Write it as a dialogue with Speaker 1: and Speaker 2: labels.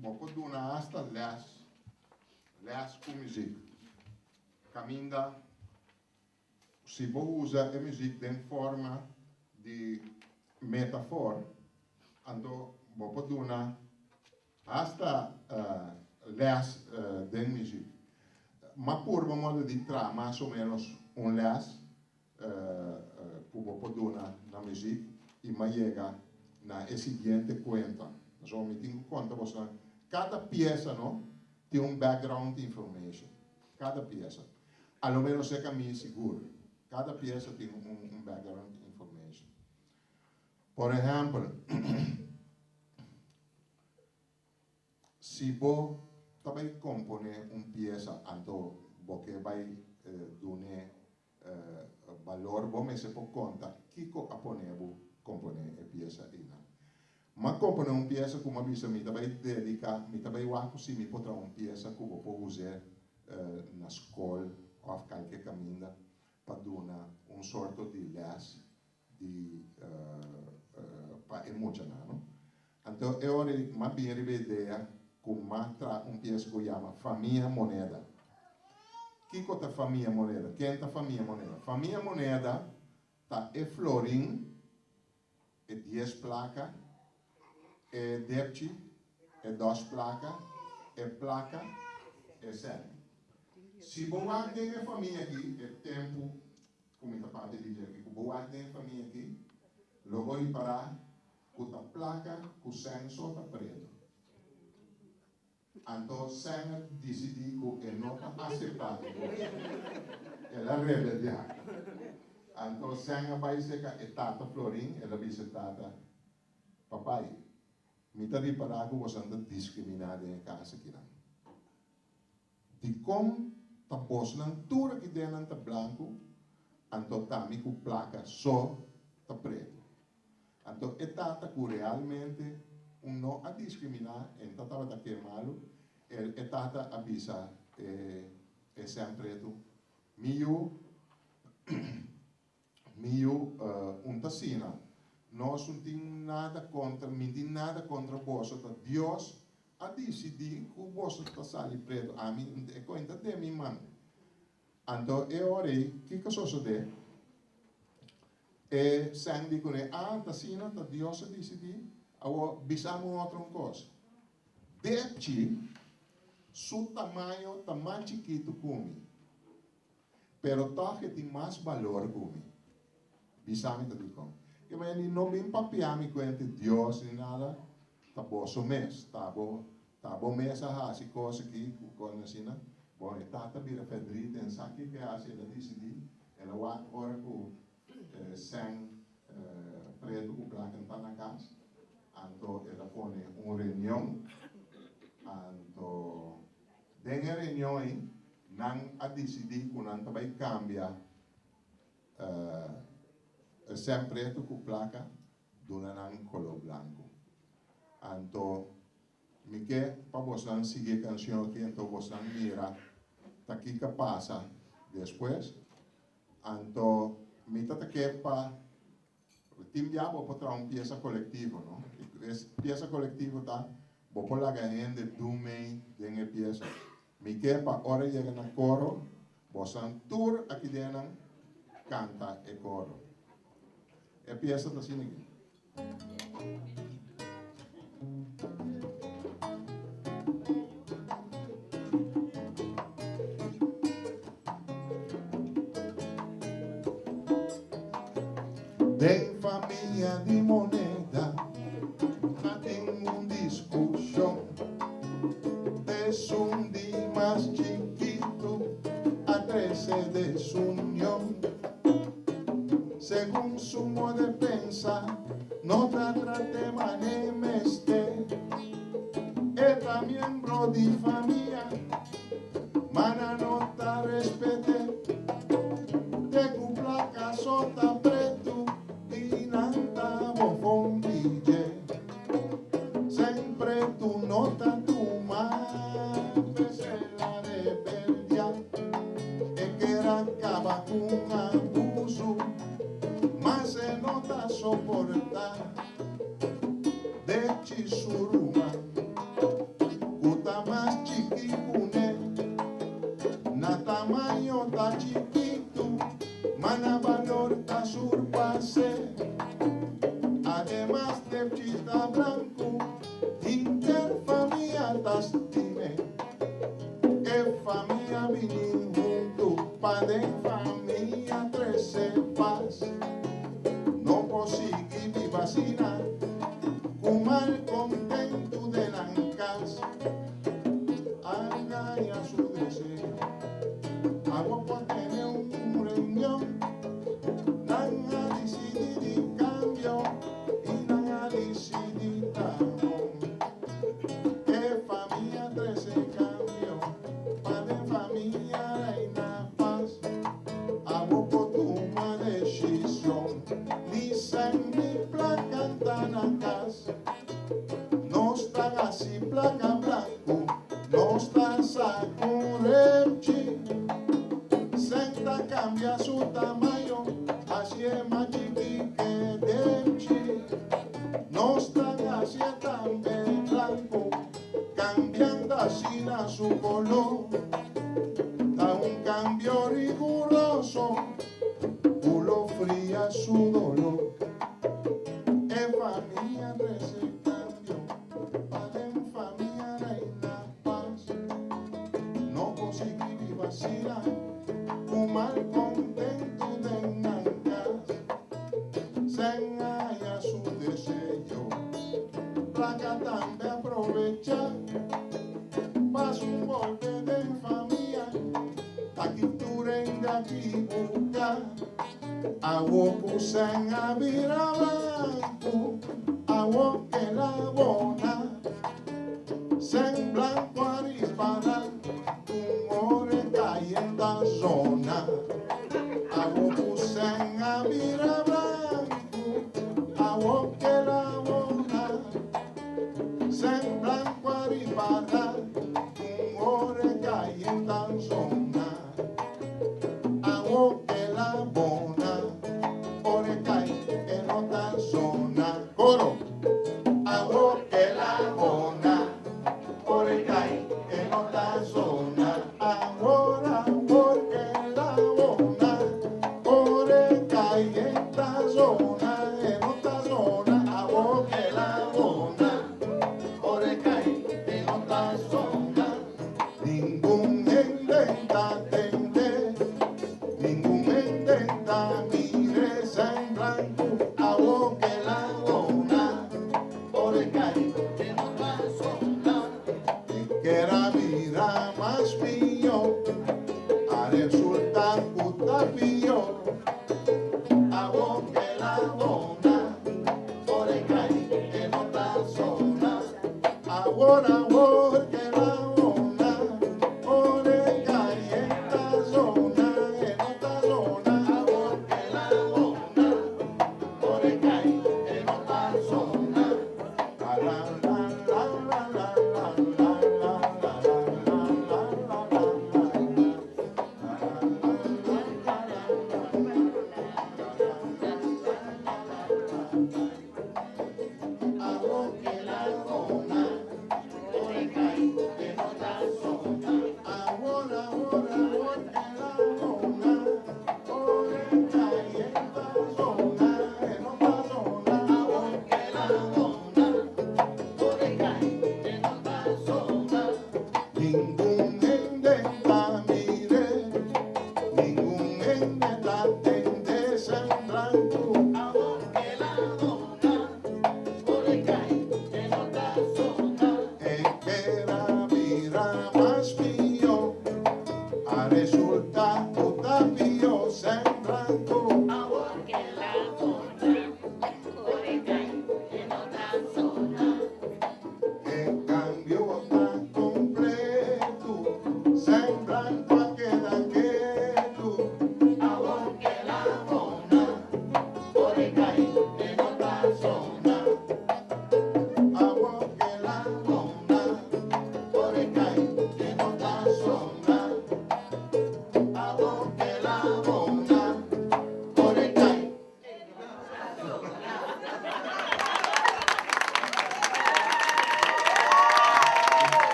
Speaker 1: Bopo duna hasta les com muziek. Caminda, se você usa a música de forma de metáfora, então bopo duna hasta les de música. Mas por modo de tra mais ou menos les que bopo duna na música e mas chega na seguinte conta. Zo me tenho conta você cada peça não tem background information. Cada peça. A lo menos é caminho seguro. Cada peça tem background information. Por exemplo, se você também compõe peça, então você vai dar valor, você pode contar que compõe a peça aí. Mas compõe peça como a bisa me também dedica, me também o se me pode peça que você pode usar na escola ou qualquer caminho para dar sorte de les para emocionar. Então, eu mais bem a ideia como matra peça que chama Família Moneda. Que é a Família Moneda? Quem é a Família Moneda? Família Moneda está é florim, é 10 placas, é 10, é 2 placas, é placa, é 7. Se você tem a família aqui, é tempo, como está parte de dizer aqui, se você tem a família aqui, logo ir para com a placa, com o sangue só está preto. Então, o sangue decide que é não está aceitado. Ela é rebelde. Então, o sangue vai ser que é tata florim, ela vai ser tata papai. Me está reparando que você anda discriminado em casa aqui. De como está postando tudo que dentro está branco, então está com placa só está preto. Então, é tata que realmente não a discriminar, então estava queimado, é tata avisa, é sempre preto. Tacina. Nós não temos nada contra, não temos nada contra você. Deus a decidir que você está saindo preto. A mim, é conta de mim, mano. Então, eu orei, o que sucede? E sangue com Tacina, Deus a decidir, agora, bisamos outra coisa. Depende, seu tamanho está mais chiquito como pero toque tem mais valor como bisamos está dizendo. Que ele não vem papiar me conta Deus nem nada, tá bom só mês, tá bom mês a assim coisa que quando assim, né? Bom, e tá vira pedrita, em saque que assim ela decidi, ela vai agora com sangue preto com placa tá na casa, então ela põe reunião, então dentro da reunião aí, não a decidir que não vai cambiar sempre preto com placa dona um color branco. Então, me quer para você seguir a canção aqui, então você mira aqui que passa depois. Então, me tá quer para o time diabo para trazer uma peça coletiva, não? Essa peça coletiva tá, vou pôr a gente do meio de peça. Me quer para hora chegar na coro, você tour aqui dentro canta e coro. É peça da cine aqui. Tem família de moneda, mas tem discussão. Es un día más chiquito a 13 de su unión. Según su modo de pensar, no te trate mal en este. Es miembro de familia, mana no te respete. Te cumpla casota preto y nanta bofón DJ. Sempre tu nota tu madre se la rebeldia e que acaba con abuso, mas se nota soportar de chisuruma. Padre, família, 13 paz. No consegui vacinar, com mal contento de lancas. Haga ya su deseo. Hago por tener un reunión. Nan a decidir cambio y nan a decidir amor. Que familia 13 cambio, padre familia reina paz. Hago por toma decisión, ni san ni placa antanacas. No están así placa blanco, no están saco repchi. Senta cambia su tamaño, así es más chiqui que demchi. No están así tan blanco, cambiando así a su color. Da un cambio riguroso, culo fría su dolor. En familia 13 cambio, padre en familia reina paz. No conseguí vacilar, un mal contento de nancas. Se haya su deseo, placa también aprovechar. Pasa un golpe de familia, aquí turen de aquí buscar. Agua pusen a vira blanco, agua que la bona. Sen blanco a disparar, un ore cae en la zona. Agua pusen a vira blanco, agua que la bona. Sen blanco a disparar, un ore cae en la zona. Agua que la bona, ore cae en otra zona. Coro. Agua que la bona, ore cae en otra zona. Ahora porque la bona, ore cae en esta zona, en otra zona. Agua que la bona, ore cae en otra zona. Ningún intenta atender, ningún intenta mire en blanco. Agua que la bona, ore cae en otra zona. Que la vida más mío, a resultar puta pillo. Agua que la bona, ore cae en otra zona. Ahora que la